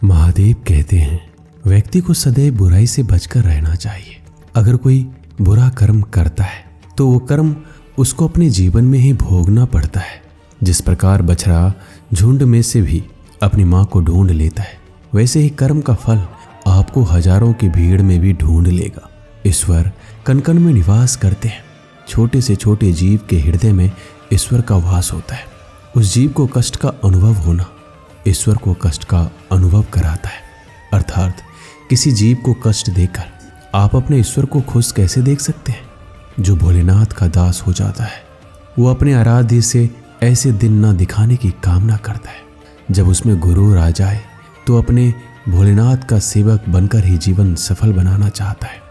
महादेव कहते हैं व्यक्ति को सदैव बुराई से बचकर रहना चाहिए। अगर कोई बुरा कर्म करता है तो वो कर्म उसको अपने जीवन में ही भोगना पड़ता है। जिस प्रकार बछड़ा झुंड में से भी अपनी माँ को ढूंढ लेता है, वैसे ही कर्म का फल आपको हजारों की भीड़ में भी ढूंढ लेगा। ईश्वर कण कण में निवास करते हैं। छोटे से छोटे जीव के हृदय में ईश्वर का वास होता है। उस जीव को कष्ट का अनुभव होना ईश्वर को कष्ट का अनुभव कराता है। अर्थात किसी जीव को कष्ट देकर आप अपने ईश्वर को खुश कैसे देख सकते हैं? जो भोलेनाथ का दास हो जाता है वो अपने आराध्य से ऐसे दिन न दिखाने की कामना करता है। जब उसमें गुरूर आ जाए तो अपने भोलेनाथ का सेवक बनकर ही जीवन सफल बनाना चाहता है।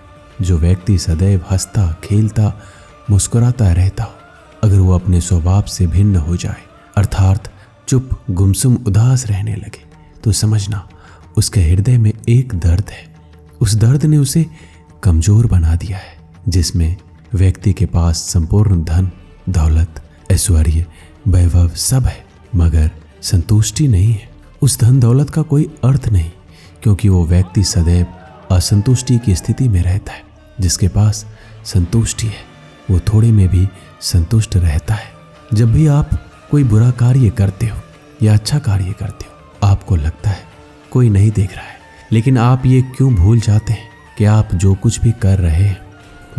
जो व्यक्ति सदैव हंसता खेलता मुस्कुराता रहता, अगर वो अपने स्वभाव से भिन्न हो जाए अर्थात चुप गुमसुम उदास रहने लगे, तो समझना उसके हृदय में एक दर्द है। उस दर्द ने उसे कमजोर बना दिया है। जिसमें व्यक्ति के पास संपूर्ण धन दौलत ऐश्वर्य वैभव सब है, मगर संतुष्टि नहीं है। उस धन दौलत का कोई अर्थ नहीं, क्योंकि वो व्यक्ति सदैव असंतुष्टि की स्थिति में रहता है। जिसके पास संतुष्टि है वो थोड़े में भी संतुष्ट रहता है। जब भी आप कोई बुरा कार्य करते हो या अच्छा कार्य करते हो, आपको लगता है कोई नहीं देख रहा है, लेकिन आप ये क्यों भूल जाते हैं कि आप जो कुछ भी कर रहे हैं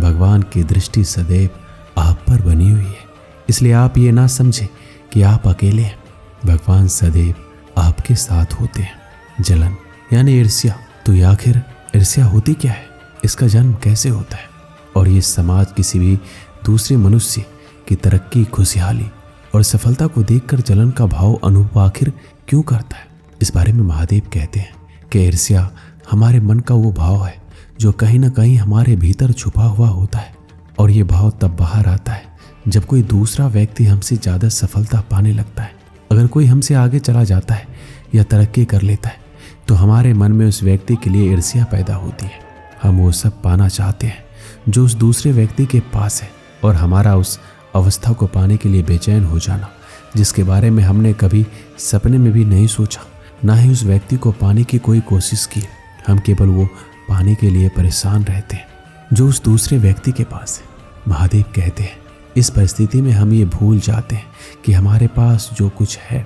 भगवान की दृष्टि सदैव आप पर बनी हुई है। इसलिए आप ये ना समझें कि आप अकेले हैं। भगवान सदैव आपके साथ होते हैं। जलन यानी ईर्ष्या, तो ये आखिर ईर्ष्या होती क्या है? इसका जन्म कैसे होता है? और ये समाज किसी भी दूसरे मनुष्य की तरक्की खुशहाली और सफलता को देखकर जलन का भाव अनुभव आखिर क्यों करता है? इस बारे में महादेव कहते हैं कि ईर्ष्या हमारे मन का वो भाव है जो कहीं ना कहीं हमारे भीतर छुपा हुआ होता है, और ये भाव तब बाहर आता है जब कोई दूसरा व्यक्ति हमसे ज़्यादा सफलता पाने लगता है। अगर कोई हमसे आगे चला जाता है या तरक्की कर लेता है तो हमारे मन में उस व्यक्ति के लिए ईर्ष्या पैदा होती है। हम वो सब पाना चाहते हैं जो उस दूसरे व्यक्ति के पास है, और हमारा उस अवस्था को पाने के लिए बेचैन हो जाना जिसके बारे में हमने कभी सपने में भी नहीं सोचा, ना ही उस व्यक्ति को पाने की कोई कोशिश की। हम केवल वो पाने के लिए परेशान रहते हैं जो उस दूसरे व्यक्ति के पास है। महादेव कहते हैं इस परिस्थिति में हम ये भूल जाते हैं कि हमारे पास जो कुछ है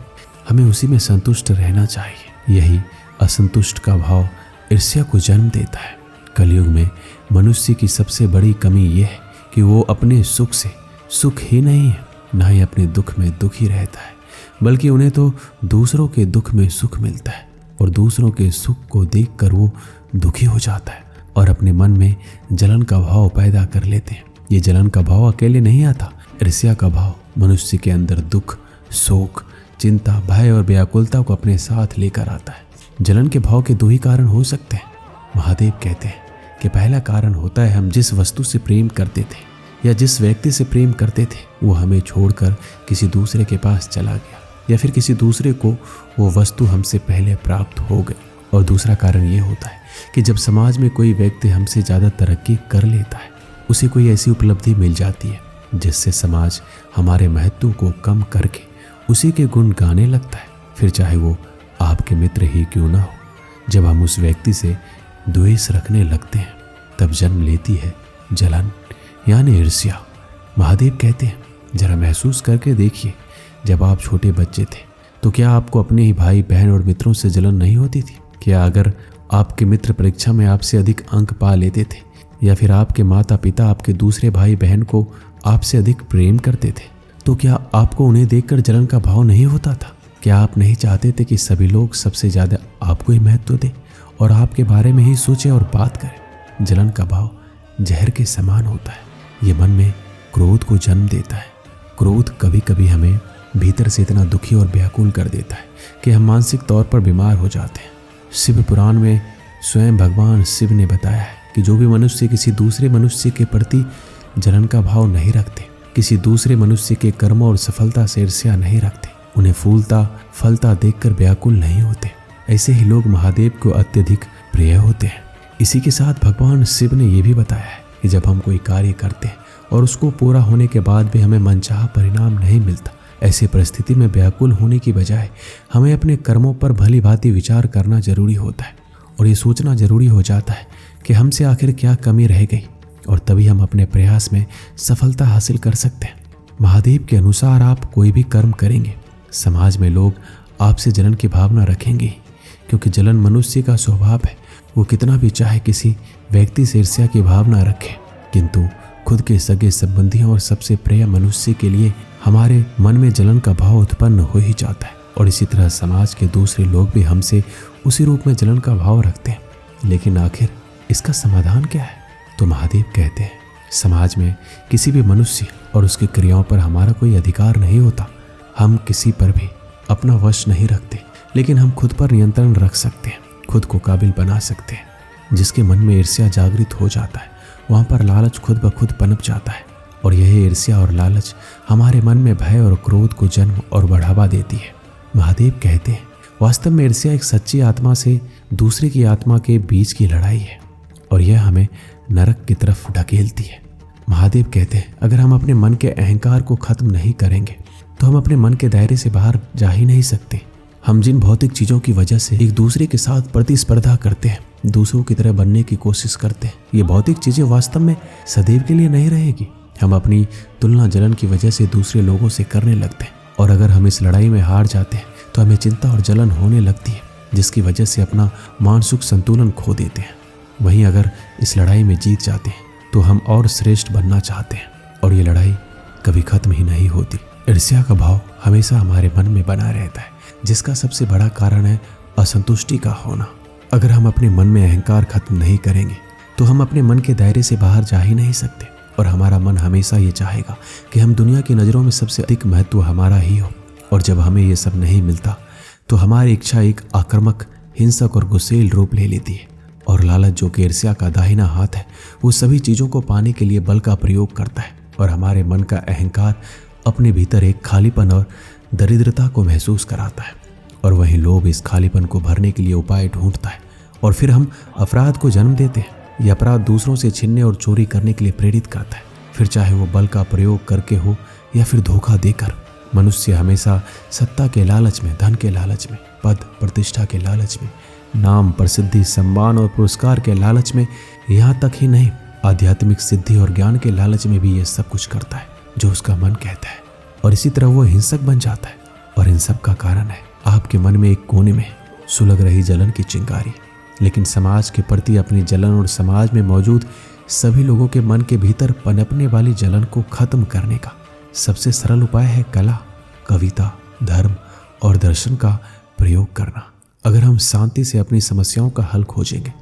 हमें उसी में संतुष्ट रहना चाहिए। यही असंतुष्ट का भाव ईर्ष्या को जन्म देता है। कलयुग में मनुष्य की सबसे बड़ी कमी यह है कि वो अपने सुख से सुख ही नहीं है, ना ही अपने दुख में दुखी रहता है, बल्कि उन्हें तो दूसरों के दुख में सुख मिलता है, और दूसरों के सुख को देखकर वो दुखी हो जाता है और अपने मन में जलन का भाव पैदा कर लेते हैं। ये जलन का भाव अकेले नहीं आता। ईर्ष्या का भाव मनुष्य के अंदर दुख शोक चिंता भय और व्याकुलता को अपने साथ लेकर आता है। जलन के भाव के दो ही कारण हो सकते हैं। महादेव कहते हैं कि पहला कारण होता है हम जिस वस्तु से प्रेम करते थे या जिस व्यक्ति से प्रेम करते थे वो हमें छोड़कर किसी दूसरे के पास चला गया, या फिर किसी दूसरे को वो वस्तु हमसे पहले प्राप्त हो गई। और दूसरा कारण ये होता है कि जब समाज में कोई व्यक्ति हमसे ज़्यादा तरक्की कर लेता है, उसे कोई ऐसी उपलब्धि मिल जाती है जिससे समाज हमारे महत्व को कम करके उसी के गुण गाने लगता है, फिर चाहे वो आपके मित्र ही क्यों ना हो। जब हम उस व्यक्ति से द्वेष रखने लगते हैं तब जन्म लेती है जलन यानी ईर्ष्या। महादेव कहते हैं जरा महसूस करके देखिए, जब आप छोटे बच्चे थे तो क्या आपको अपने ही भाई बहन और मित्रों से जलन नहीं होती थी? क्या अगर आपके मित्र परीक्षा में आपसे अधिक अंक पा लेते थे, या फिर आपके माता पिता आपके दूसरे भाई बहन को आपसे अधिक प्रेम करते थे, तो क्या आपको उन्हें देखकर जलन का भाव नहीं होता था? क्या आप नहीं चाहते थे कि सभी लोग सबसे ज़्यादा आपको ही महत्व दें और आपके बारे में ही सोचें और बात करें? जलन का भाव जहर के समान होता है। ये मन में क्रोध को जन्म देता है। क्रोध कभी कभी हमें भीतर से इतना दुखी और व्याकुल कर देता है कि हम मानसिक तौर पर बीमार हो जाते हैं। शिव पुराण में स्वयं भगवान शिव ने बताया है कि जो भी मनुष्य किसी दूसरे मनुष्य के प्रति जलन का भाव नहीं रखते, किसी दूसरे मनुष्य के कर्म और सफलता से ईर्ष्या नहीं रखते, उन्हें फूलता फलता देखकर व्याकुल नहीं होते, ऐसे ही लोग महादेव को अत्यधिक प्रिय होते हैं। इसी के साथ भगवान शिव ने यह भी बताया है कि जब हम कोई कार्य करते हैं और उसको पूरा होने के बाद भी हमें मनचाहा परिणाम नहीं मिलता, ऐसी परिस्थिति में व्याकुल होने की बजाय हमें अपने कर्मों पर भली भांति विचार करना जरूरी होता है और ये सोचना जरूरी हो जाता है कि हमसे आखिर क्या कमी रह गई, और तभी हम अपने प्रयास में सफलता हासिल कर सकते हैं। महादेव के अनुसार आप कोई भी कर्म करेंगे, समाज में लोग आपसे जलन की भावना रखेंगे ही, क्योंकि जलन मनुष्य का स्वभाव है। वो कितना भी चाहे किसी व्यक्ति से ईर्ष्या की भावना रखे, किंतु खुद के सगे संबंधियों और सबसे प्रिय मनुष्य के लिए हमारे मन में जलन का भाव उत्पन्न हो ही जाता है। और इसी तरह समाज के दूसरे लोग भी हमसे उसी रूप में जलन का भाव रखते हैं। लेकिन आखिर इसका समाधान क्या है? तो महादेव कहते हैं, समाज में किसी भी मनुष्य और उसकी क्रियाओं पर हमारा कोई अधिकार नहीं होता। हम किसी पर भी अपना वश नहीं रखते, लेकिन हम खुद पर नियंत्रण रख सकते हैं, खुद को काबिल बना सकते हैं। जिसके मन में ईर्ष्या जागृत हो जाता है, वहाँ पर लालच खुद ब खुद पनप जाता है, और यह ईर्ष्या और लालच हमारे मन में भय और क्रोध को जन्म और बढ़ावा देती है। महादेव कहते हैं, वास्तव में ईर्ष्या एक सच्ची आत्मा से दूसरे की आत्मा के बीच की लड़ाई है, और यह हमें नरक की तरफ ढकेलती है। महादेव कहते हैं, अगर हम अपने मन के अहंकार को खत्म नहीं करेंगे तो हम अपने मन के दायरे से बाहर जा ही नहीं सकते। हम जिन भौतिक चीज़ों की वजह से एक दूसरे के साथ प्रतिस्पर्धा करते हैं, दूसरों की तरह बनने की कोशिश करते हैं, ये भौतिक चीज़ें वास्तव में सदैव के लिए नहीं रहेगी। हम अपनी तुलना जलन की वजह से दूसरे लोगों से करने लगते हैं, और अगर हम इस लड़ाई में हार जाते हैं तो हमें चिंता और जलन होने लगती है, जिसकी वजह से अपना मानसिक संतुलन खो देते हैं। वहीं अगर इस लड़ाई में जीत जाते हैं तो हम और श्रेष्ठ बनना चाहते हैं, और ये लड़ाई कभी खत्म ही नहीं होती। ईर्ष्या का भाव हमेशा हमारे मन में बना रहता है, जिसका सबसे बड़ा कारण है असंतुष्टि का होना। अगर हम अपने मन में अहंकार खत्म नहीं करेंगे तो हम अपने मन के दायरे से बाहर जा ही नहीं सकते, और हमारा मन हमेशा ये चाहेगा कि हम दुनिया की नज़रों में सबसे अधिक महत्व हमारा ही हो। और जब हमें ये सब नहीं मिलता तो हमारी इच्छा एक आक्रामक, हिंसक और गुस्सेल रूप ले लेती है, और लालच, जो कि ईर्ष्या का दाहिना हाथ है, वो सभी चीज़ों को पाने के लिए बल का प्रयोग करता है, और हमारे मन का अहंकार अपने भीतर एक खालीपन और दरिद्रता को महसूस कराता है। और वहीं लोभ इस खालीपन को भरने के लिए उपाय ढूंढता है, और फिर हम अपराध को जन्म देते हैं। यह अपराध दूसरों से छीनने और चोरी करने के लिए प्रेरित करता है, फिर चाहे वो बल का प्रयोग करके हो या फिर धोखा देकर। मनुष्य हमेशा सत्ता के लालच में, धन के लालच में, पद प्रतिष्ठा के लालच में, नाम, प्रसिद्धि, सम्मान और पुरस्कार के लालच में, यहाँ तक ही नहीं, आध्यात्मिक सिद्धि और ज्ञान के लालच में भी ये सब कुछ करता है जो उसका मन कहता है, और इसी तरह वो हिंसक बन जाता है। और इन सब का कारण है आपके मन में एक कोने में सुलग रही जलन की चिंगारी। लेकिन समाज के प्रति अपनी जलन और समाज में मौजूद सभी लोगों के मन के भीतर पनपने वाली जलन को खत्म करने का सबसे सरल उपाय है कला, कविता, धर्म और दर्शन का प्रयोग करना। अगर हम शांति से अपनी समस्याओं का हल खोजेंगे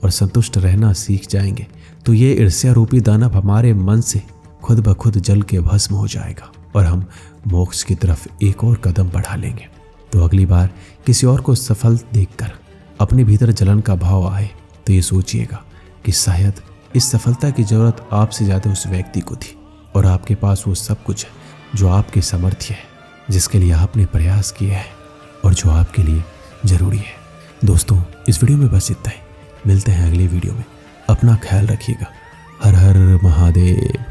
और संतुष्ट रहना सीख जाएंगे तो ये ईर्ष्या रूपी दानव हमारे मन से खुद ब खुद जल के भस्म हो जाएगा, और हम मोक्ष की तरफ एक और कदम बढ़ा लेंगे। तो अगली बार किसी और को सफल देखकर अपने भीतर जलन का भाव आए तो ये सोचिएगा कि शायद इस सफलता की जरूरत आपसे ज़्यादा उस व्यक्ति को थी, और आपके पास वो सब कुछ है जो आपके सामर्थ्य है, जिसके लिए आपने प्रयास किया है और जो आपके लिए ज़रूरी है। दोस्तों, इस वीडियो में बस इतना ही। मिलते हैं अगली वीडियो में। अपना ख्याल रखिएगा। हर हर महादेव।